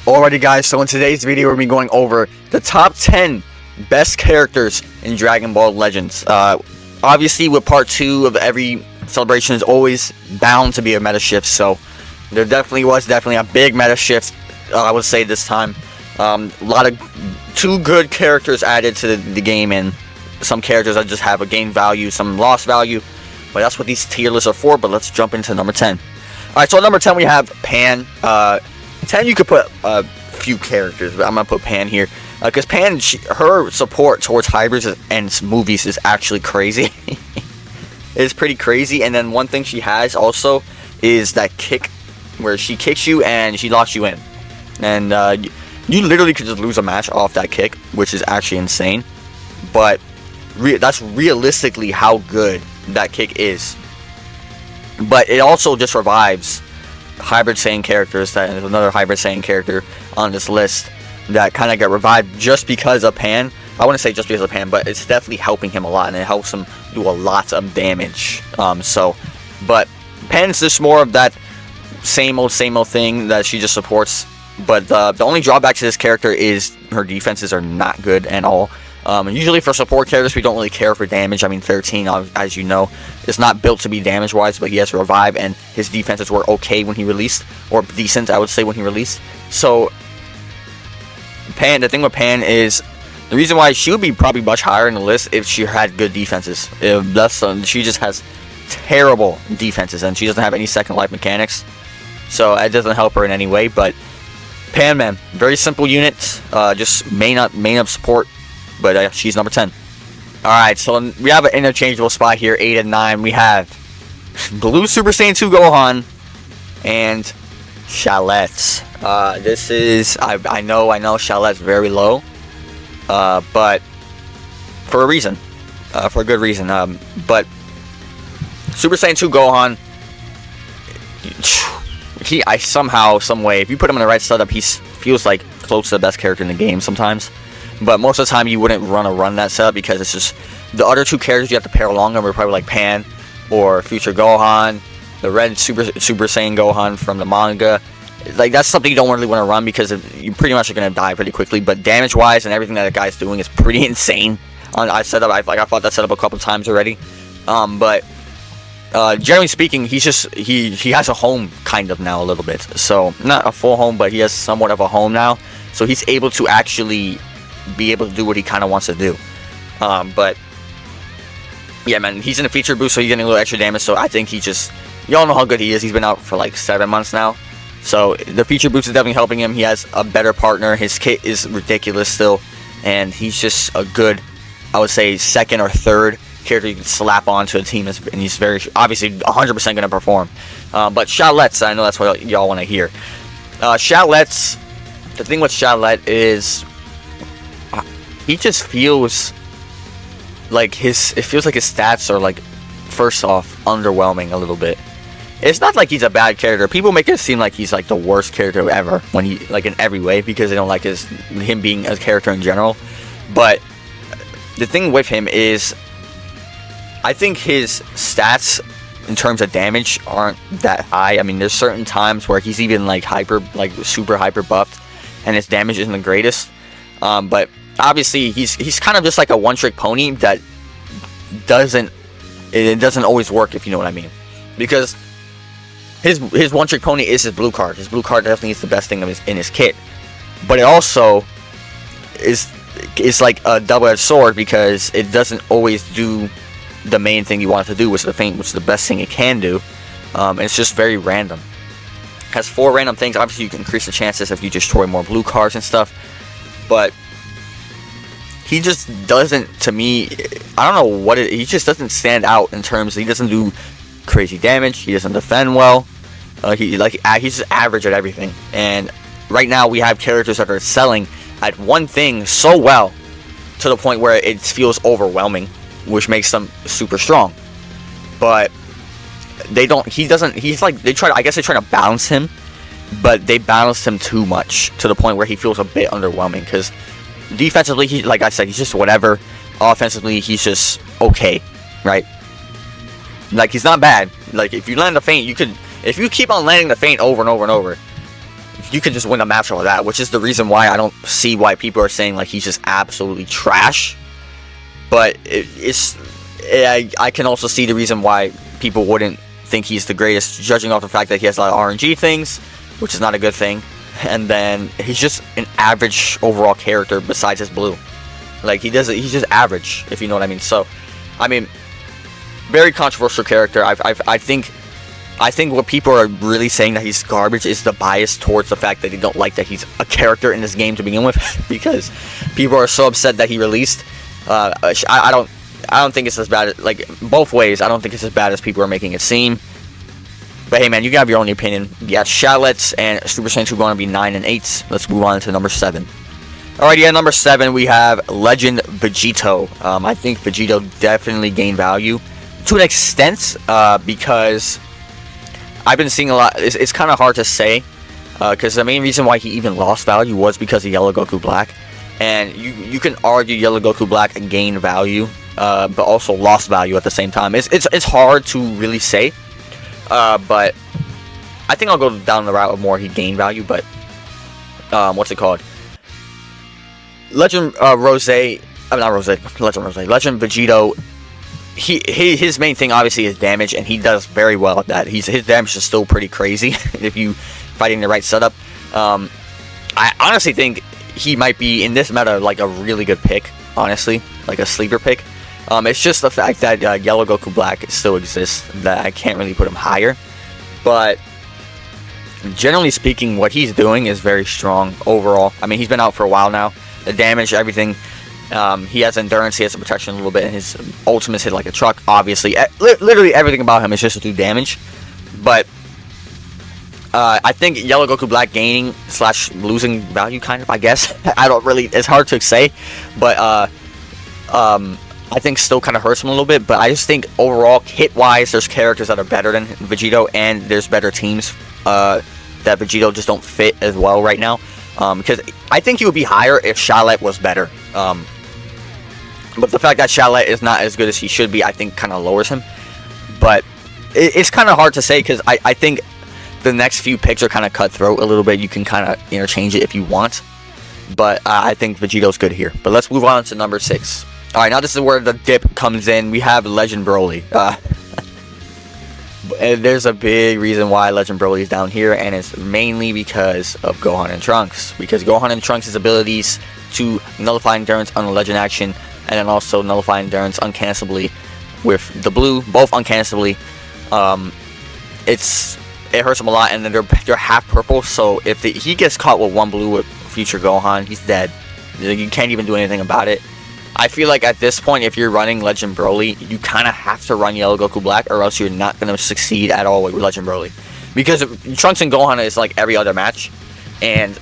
Alrighty guys, so in today's video we're going to be going over the top 10 best characters in Dragon Ball Legends. Obviously with part 2 of every celebration is always bound to be a meta shift, so there definitely was a big meta shift, I would say this time. A lot of 2 good characters added to the game, and some characters that just have a gain value, some lost value, but that's what these tier lists are for. But let's jump into number 10. Alright, so at number 10 we have Pan. 10 you could put a few characters, but I'm gonna put Pan here because Pan, her support towards hybrids and movies is actually crazy. It's pretty crazy. And then one thing she has also is that kick where she kicks you and she locks you in, and you literally could just lose a match off that kick, which is actually insane. But that's realistically how good that kick is. But it also just revives Hybrid Saiyan characters. That is another Hybrid Saiyan character on this list that kind of got revived just because of Pan. I wouldn't say just because of Pan, but it's definitely helping him a lot, and it helps him do a lot of damage. But Pan's just more of that same old thing that she just supports. But the only drawback to this character is her defenses are not good at all. Usually for support characters, we don't really care for damage. I mean, 13, as you know, is not built to be damage-wise, but he has Revive, and his defenses were okay when he released, or decent, I would say, when he released. So, Pan, the thing with Pan is, the reason why she would be probably much higher in the list if she had good defenses. She just has terrible defenses, and she doesn't have any second life mechanics, so it doesn't help her in any way. But Pan, man, very simple unit, just main up support. But she's number 10. Alright, so we have an interchangeable spot here, 8 and 9. We have Blue Super Saiyan 2 Gohan and Shallot. This is, I know Shallot's very low, but for a reason, for a good reason. But Super Saiyan 2 Gohan, somehow, some way, if you put him in the right setup, he feels like close to the best character in the game sometimes. But most of the time you wouldn't run that setup because it's just the other 2 characters you have to pair along them are probably like Pan or Future Gohan, the red Super Saiyan Gohan from the manga. Like, that's something you don't really want to run because you pretty much are going to die pretty quickly. But damage wise and everything that the guy's doing is pretty insane. I fought that setup a couple times already. But generally speaking, he has a home kind of now a little bit. So not a full home, but he has somewhat of a home now. So he's able to actually be able to do what he kind of wants to do. But yeah, man, he's in a feature boost, so he's getting a little extra damage. So I think y'all know how good he is. He's been out for like 7 months now, so the feature boost is definitely helping him. He has a better partner. His kit is ridiculous still, and he's just a good, I would say, second or third character you can slap onto a team, and he's very obviously 100% going to perform. But Shallot, I know that's what y'all want to hear. Shallot's, the thing with Shallot is, he just feels like his stats are, like, first off, underwhelming a little bit. It's not like he's a bad character. People make it seem like he's like the worst character ever when he, like, in every way, because they don't like him being a character in general. But the thing with him is, I think his stats in terms of damage aren't that high. I mean, there's certain times where he's even like super hyper buffed, and his damage isn't the greatest. But obviously he's kind of just like a one-trick pony that doesn't always work, if you know what I mean. Because his one-trick pony is his blue card. His blue card definitely is the best thing in his kit. But it also is like a double-edged sword because it doesn't always do the main thing you want it to do, which is the best thing it can do. And it's just very random. It has 4 random things. Obviously you can increase the chances if you destroy more blue cards and stuff. But he just doesn't, to me, I don't know what he just doesn't stand out in terms of, he doesn't do crazy damage, he doesn't defend well, he's just average at everything. And right now we have characters that are selling at one thing so well to the point where it feels overwhelming, which makes them super strong. But they don't, they try to balance him, but they balance him too much to the point where he feels a bit underwhelming, because defensively, like I said, he's just whatever. Offensively, he's just okay, right? Like, he's not bad. Like, if you land the feint, if you keep on landing the feint over and over and over, you can just win a match with that, which is the reason why I don't see why people are saying like he's just absolutely trash. But I can also see the reason why people wouldn't think he's the greatest, judging off the fact that he has a lot of RNG things, which is not a good thing. And then he's just an average overall character besides his blue. Like he's just average, if you know what I mean. So, I mean, very controversial character. I think what people are really saying that he's garbage is the bias towards the fact that they don't like that he's a character in this game to begin with, because people are so upset that he released. I don't think it's as bad. Like both ways, I don't think it's as bad as people are making it seem. But hey, man, you can have your own opinion. Yeah, Shalets and Super Saiyan 2 are going to be 9 and 8s. Let's move on to number 7. Alrighty, at number 7 we have Legend Vegito. I think Vegito definitely gained value to an extent, because I've been seeing a lot. It's kind of hard to say, because the main reason why he even lost value was because of Yellow Goku Black, and you can argue Yellow Goku Black gained value, but also lost value at the same time. It's hard to really say, but I think I'll go down the route of more he gained value. But what's it called? Legend Legend Vegito. His main thing obviously is damage, and he does very well at that. His damage is still pretty crazy if you fighting the right setup. I honestly think he might be in this meta like a really good pick, honestly, like a sleeper pick. It's just the fact that Yellow Goku Black still exists that I can't really put him higher. But generally speaking, what he's doing is very strong overall. I mean, he's been out for a while now. The damage, everything. He has endurance, he has some protection a little bit, and his ultimates hit like a truck, obviously. Literally everything about him is just to do damage. But I think Yellow Goku Black gaining / losing value, kind of, I guess. I don't really, it's hard to say. But I think still kind of hurts him a little bit. But I just think overall, hit-wise, there's characters that are better than Vegito, and there's better teams that Vegito just don't fit as well right now. Because I think he would be higher if Shalet was better. But the fact that Shalet is not as good as he should be, I think kind of lowers him. But it's kind of hard to say, because I think the next few picks are kind of cutthroat a little bit. You can kind of interchange it if you want. But I think Vegito's good here. But let's move on to number 6. Alright, now this is where the dip comes in. We have Legend Broly. There's a big reason why Legend Broly is down here, and it's mainly because of Gohan and Trunks. Because Gohan and Trunks' abilities to nullify endurance on the Legend action, and then also nullify endurance uncancelably with the blue, both uncancelably. It hurts him a lot, and then they're half purple, so if he gets caught with one blue with future Gohan, he's dead. You can't even do anything about it. I feel like at this point, if you're running Legend Broly, you kind of have to run Yellow Goku Black, or else you're not going to succeed at all with Legend Broly. Because Trunks and Gohan is like every other match, and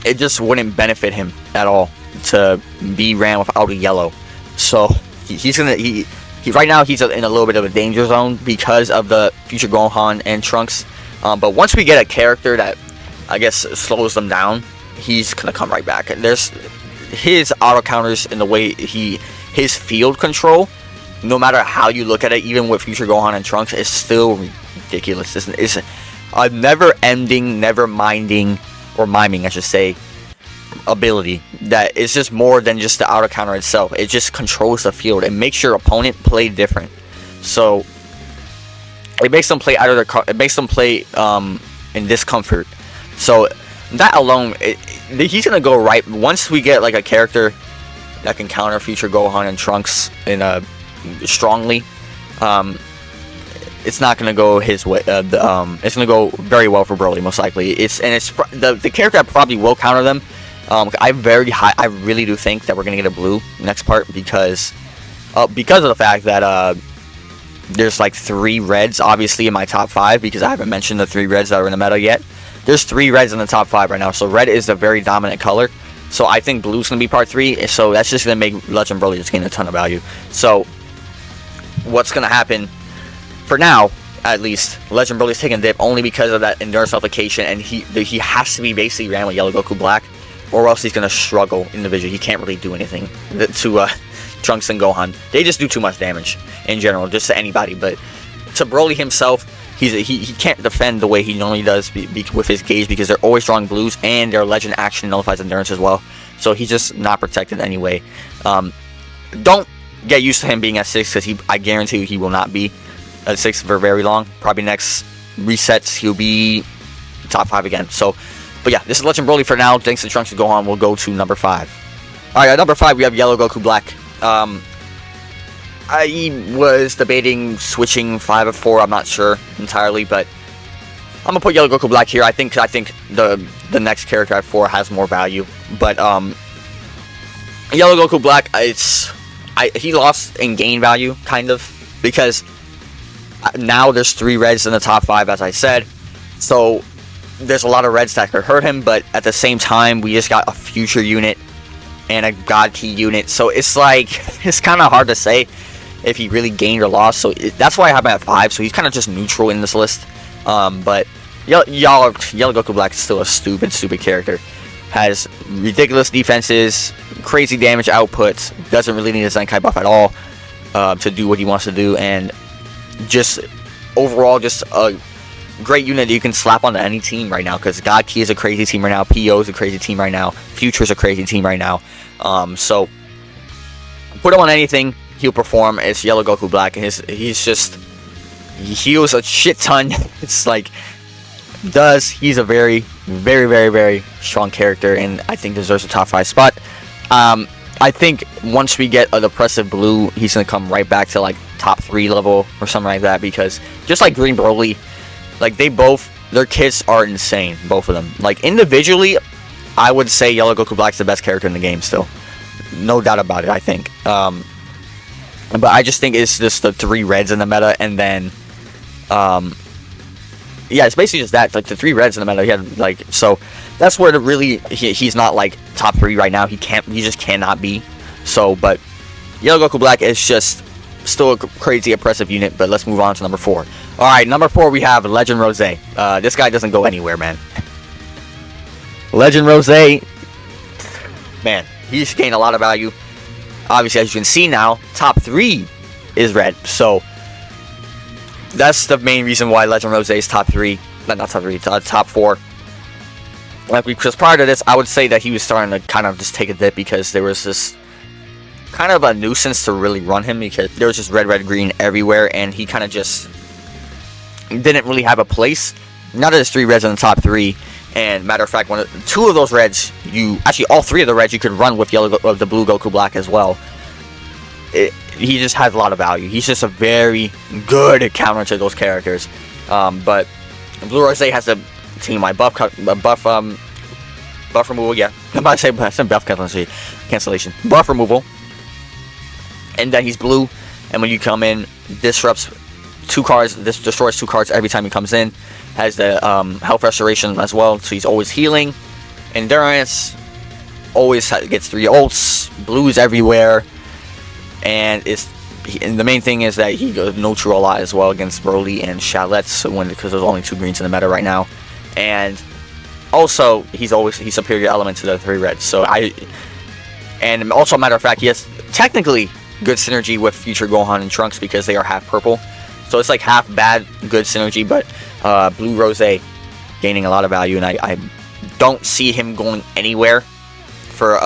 it just wouldn't benefit him at all to be ran without a yellow. So right now he's in a little bit of a danger zone because of the future Gohan and Trunks. But once we get a character that I guess slows them down, he's gonna come right back. And there's his auto counters and the way his field control, no matter how you look at it, even with future Gohan and Trunks, is still ridiculous. It's a never-ending, never-minding, or miming, I should say, ability that is just more than just the auto counter itself. It just controls the field. It makes your opponent play different. So it makes them play in discomfort. So that alone, he's gonna go right once we get like a character that can counter future Gohan and Trunks in strongly. It's not gonna go his way. It's gonna go very well for Broly, most likely. It's the character that probably will counter them. I really do think that we're gonna get a blue next part because of the fact that there's like 3 reds obviously in my top 5, because I haven't mentioned the 3 reds that are in the meta yet. There's 3 reds in the top 5 right now, so red is a very dominant color. So I think blue's gonna be part 3. So that's just gonna make Legend Broly just gain a ton of value. So what's gonna happen for now? At least Legend Broly's taking a dip only because of that endurance nullification, and he has to be basically ran with Yellow Goku Black, or else he's gonna struggle in the vision. He can't really do anything to Trunks and Gohan. They just do too much damage in general, just to anybody. But to Broly himself, he can't defend the way he normally does with his gauge, because they're always drawing blues, and their legend action nullifies endurance as well. So he's just not protected anyway. Don't get used to him being at 6, because I guarantee you he will not be at 6 for very long. Probably next resets he'll be top 5 again. So, but yeah, this is Legend Broly for now. Thanks to Trunks and Gohan. We'll go to number 5. Alright, at number 5 we have Yellow Goku Black. I was debating switching 5 or 4. I'm not sure entirely, but I'm gonna put Yellow Goku Black here. I think the next character at 4 has more value, but Yellow Goku Black, he lost and gained value kind of, because now there's 3 reds in the top 5, as I said. So there's a lot of reds that could hurt him, but at the same time we just got a future unit and a God Key unit, so it's like it's kind of hard to say if he really gained or lost. So that's why I have him at 5. So he's kind of just neutral in this list. But Yellow Goku Black is still a stupid character. Has ridiculous defenses, crazy damage outputs, doesn't really need a Zenkai buff at all to do what he wants to do, and just overall just a great unit that you can slap onto any team right now, because God Key is a crazy team right now, PO is a crazy team right now, Future is a crazy team right now. So put him on anything, he'll perform. It's Yellow Goku Black, and he heals a shit ton. It's like he's a very strong character, and I think deserves a top 5 spot. I think once we get a depressive blue, he's gonna come right back to like top 3 level or something like that, because just like Green Broly, like their kits are insane, both of them. Like individually, I would say Yellow Goku Black's the best character in the game still, no doubt about it. I think, but I just think it's just the 3 reds in the meta, and then yeah, it's basically just that, like the 3 reds in the meta. He had like, so that's where he's not like top 3 right now. He just cannot be. So, but Yellow Goku Black is just still a crazy oppressive unit. But let's move on to number 4. All right, number 4 we have Legend Rose. This guy doesn't go anywhere, man. Legend Rose, man, he's gained a lot of value. Obviously, as you can see now, top 3 is red. So that's the main reason why Legend Rose is top 3. Not top 3, top 4. Like, because prior to this, I would say that he was starting to kind of just take a dip, because there was this kind of a nuisance to really run him, because there was just red, green everywhere, and he kind of just didn't really have a place. Now there's 3 reds in the top 3, and matter of fact, 2 of those reds, all 3 of the reds you could run with the blue Goku Black as well. He just has a lot of value. He's just a very good counter to those characters. But Blue Rose has a team wide buff removal. Yeah, I'm about to say buff cancellation. Buff removal, and then he's blue. And when you come in, disrupts 2 cards. This destroys 2 cards every time he comes in. Has the health restoration as well, so he's always healing. Endurance, always gets 3 ults. Blues everywhere. And the main thing is that he goes neutral a lot as well against Broly and Shalets, because there's only 2 greens in the meta right now. And also he's superior element to the 3 reds. So and also, matter of fact, he has technically good synergy with Future Gohan and Trunks, because they are half purple. So it's like half bad, good synergy. But Blue Rose gaining a lot of value, and I don't see him going anywhere for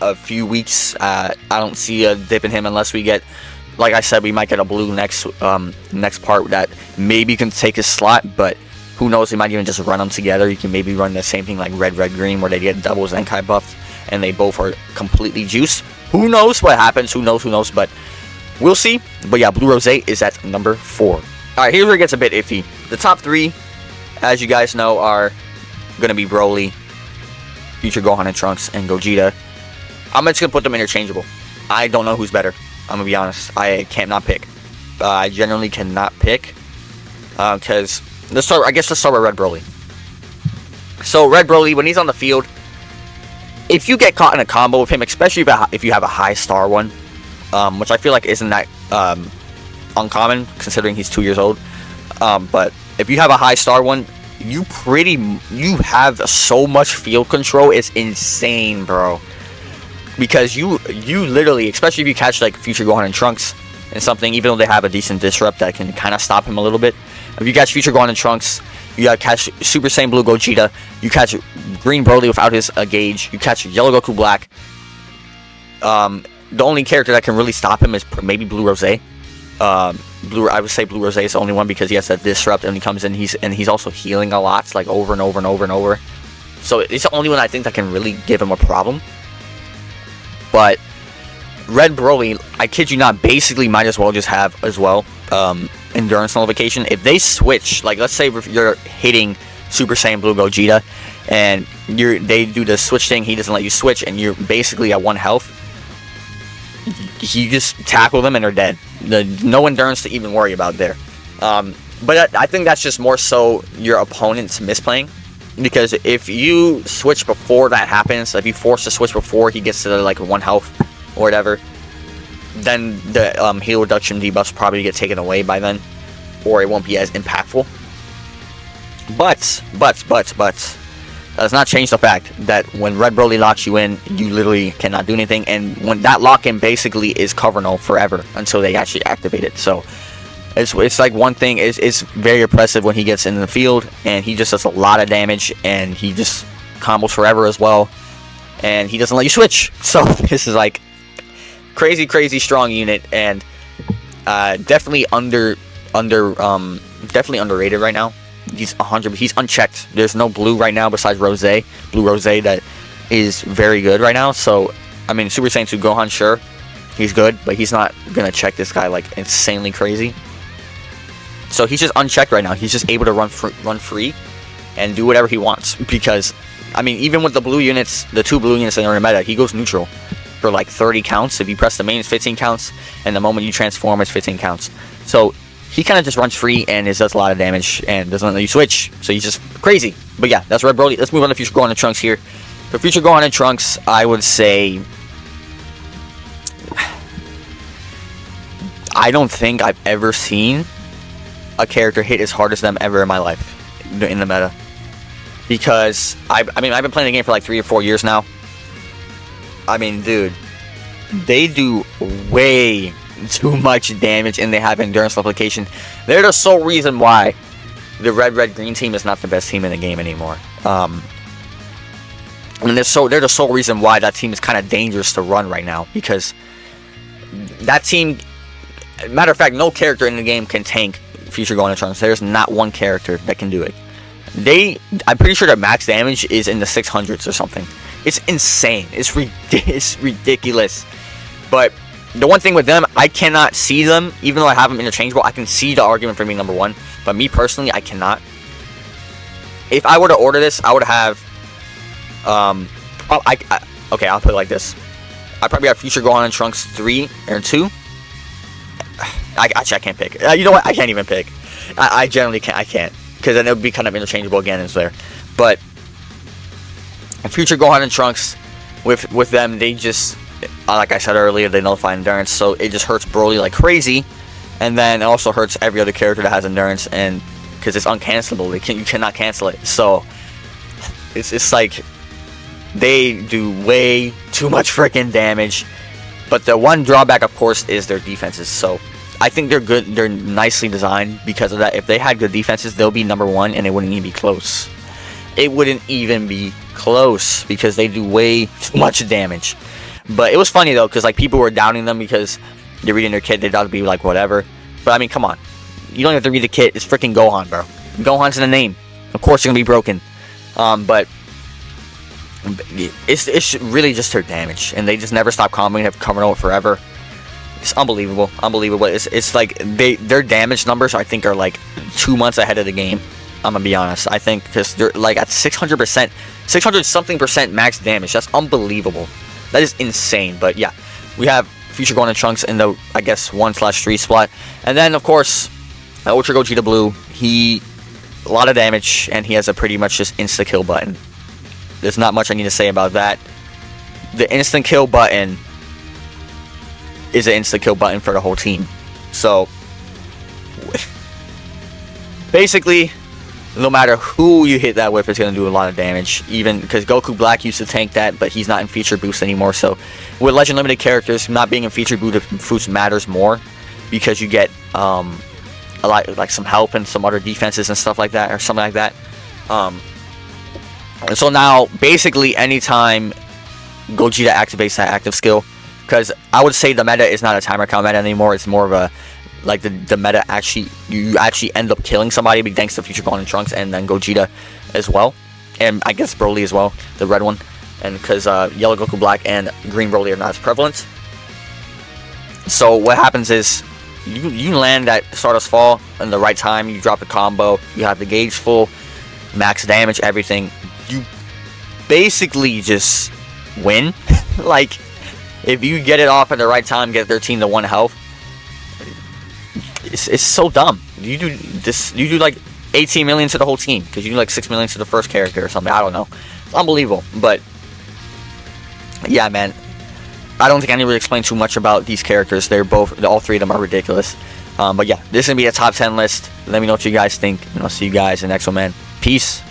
a few weeks. I don't see a dip in him unless we get, like I said, we might get a blue next part that maybe can take his slot, but who knows, they might even just run them together. You can maybe run the same thing like red, green, where they get double Zenkai buffed and they both are completely juiced. Who knows what happens, who knows, but we'll see. But yeah, Blue Rose is at number 4. Alright, here's where it gets a bit iffy. The top 3, as you guys know, are gonna be Broly, Future Gohan and Trunks, and Gogeta. I'm just gonna put them interchangeable. I don't know who's better. I'm gonna be honest. I cannot pick. I generally cannot pick, because let's start with Red Broly. So Red Broly, when he's on the field, if you get caught in a combo with him, especially if you have a high star one, which I feel like isn't that uncommon considering he's 2 years old, but if you have a high star one, you have so much field control. It's insane, bro. Because you literally, especially if you catch like Future Gohan and Trunks and something, even though they have a decent disrupt that can kind of stop him a little bit, If you catch Future Gohan and Trunks, you gotta catch Super Saiyan Blue Gogeta, you catch Green Broly without his gauge, you catch Yellow Goku Black. The only character that can really stop him is maybe Blue Rose. I would say Blue Rose is the only one because he has that disrupt, and he comes in, he's also healing a lot, like over and over and over and over. So it's the only one I think that can really give him a problem. But Red Broly, I kid you not, basically might as well just have as well endurance nullification. If they switch, like let's say you're hitting Super Saiyan Blue Gogeta, and they do the switch thing, he doesn't let you switch, and you're basically at 1 health. You just tackle them and they're dead. No endurance to even worry about there. But I think that's just more so your opponent's misplaying. Because if you switch before that happens, if you force to switch before he gets to like 1 health or whatever, then the heal reduction debuffs probably get taken away by then, or it won't be as impactful. But that does not change the fact that when Red Broly locks you in, you literally cannot do anything, and when that lock-in basically is cover null forever until they actually activate it. So it's like one thing, it's very impressive when he gets in the field, and he just does a lot of damage, and he just combos forever as well, and he doesn't let you switch. So this is like crazy strong unit, and definitely definitely underrated right now. He's unchecked. There's no blue right now besides Blue Rose that is very good right now. So I mean, Super Saiyan 2 Gohan, sure, he's good, but he's not gonna check this guy like insanely crazy. So he's just unchecked right now. He's just able to run free and do whatever he wants, because I mean, even with the blue units, the 2 blue units that are in meta, he goes neutral for like 30 counts. If you press the main, it's 15 counts, and the moment you transform, it's 15 counts. So he kind of just runs free and does a lot of damage and doesn't let you switch. So he's just crazy. But yeah, that's Red Broly. Let's move on to Future Gohan and Trunks here. For Future Gohan and Trunks, I would say I don't think I've ever seen a character hit as hard as them ever in my life in the meta. Because I mean, I've been playing the game for like 3 or 4 years now. I mean, dude, they do way too much damage, and they have endurance application. They're the sole reason why the red green team is not the best team in the game anymore. And they're the sole reason why that team is kind of dangerous to run right now, because that team, matter of fact, no character in the game can tank Future Gohan and Trunks. There's not one character that can do it. I'm pretty sure their max damage is in the 600s or something. It's insane. It's ridiculous. But the one thing with them, I cannot see them, even though I have them interchangeable. I can see the argument for being number 1, but me personally, I cannot. If I were to order this, I would have, okay, I'll put it like this. I probably have Future Gohan and Trunks 3 or 2. Actually, I can't pick. You know what? I can't even pick. I generally can't. I can't, because then it would be kind of interchangeable again. It's there, but Future Gohan and Trunks, with them, they just, like I said earlier, they nullify endurance, so it just hurts Broly like crazy, and then it also hurts every other character that has endurance, and because it's uncancelable, you cannot cancel it. So it's like they do way too much freaking damage. But the one drawback, of course, is their defenses. So I think they're good. They're nicely designed because of that. If they had good defenses, they'll be number 1, and it wouldn't even be close. It wouldn't even be close because they do way too much damage. But it was funny though, because like people were doubting them because they're reading their kit. They thought it'd be like whatever. But I mean, come on, you don't have to read the kit. It's freaking Gohan, bro. Gohan's in the name. Of course, they're gonna be broken. But it's really just their damage, and they just never stop comboing. They have cover null forever. It's unbelievable. It's like their damage numbers, I think, are like 2 months ahead of the game. I'm gonna be honest. I think because they're like at 600%, 600 something percent max damage. That's unbelievable. That is insane. But yeah, we have Future Gohan and Trunks in the, I guess, 1/3 spot, and then of course Ultra Gogeta Blue. A lot of damage, and he has a pretty much just insta kill button. There's not much I need to say about that. The instant kill button is an insta kill button for the whole team. So basically, no matter who you hit that with, it's going to do a lot of damage. Even because Goku Black used to tank that, but he's not in feature boost anymore. So with Legend Limited characters, not being in feature boost matters more, because you get a lot, like some help and some other defenses and stuff like that, or something like that. And so now, basically, anytime Gogeta activates that active skill, because I would say the meta is not a timer count meta anymore. It's more of a, like, the meta you actually end up killing somebody thanks to Future Gohan and Trunks, and then Gogeta as well, and I guess Broly as well, the red one, and because Yellow Goku Black and Green Broly are not as prevalent. So what happens is you land that Stardust Fall in the right time. You drop the combo. You have the gauge full, max damage, everything. You basically just win. Like, if you get it off at the right time, get 13 to 1 health. It's so dumb. You do like 18 million to the whole team because you do like 6 million to the first character or something. I don't know. It's unbelievable. But yeah, man. I don't think I need to explain too much about these characters. They're both, all three of them are ridiculous. But yeah, this is going to be a top 10 list. Let me know what you guys think, and I'll see you guys in the next one, man. Peace.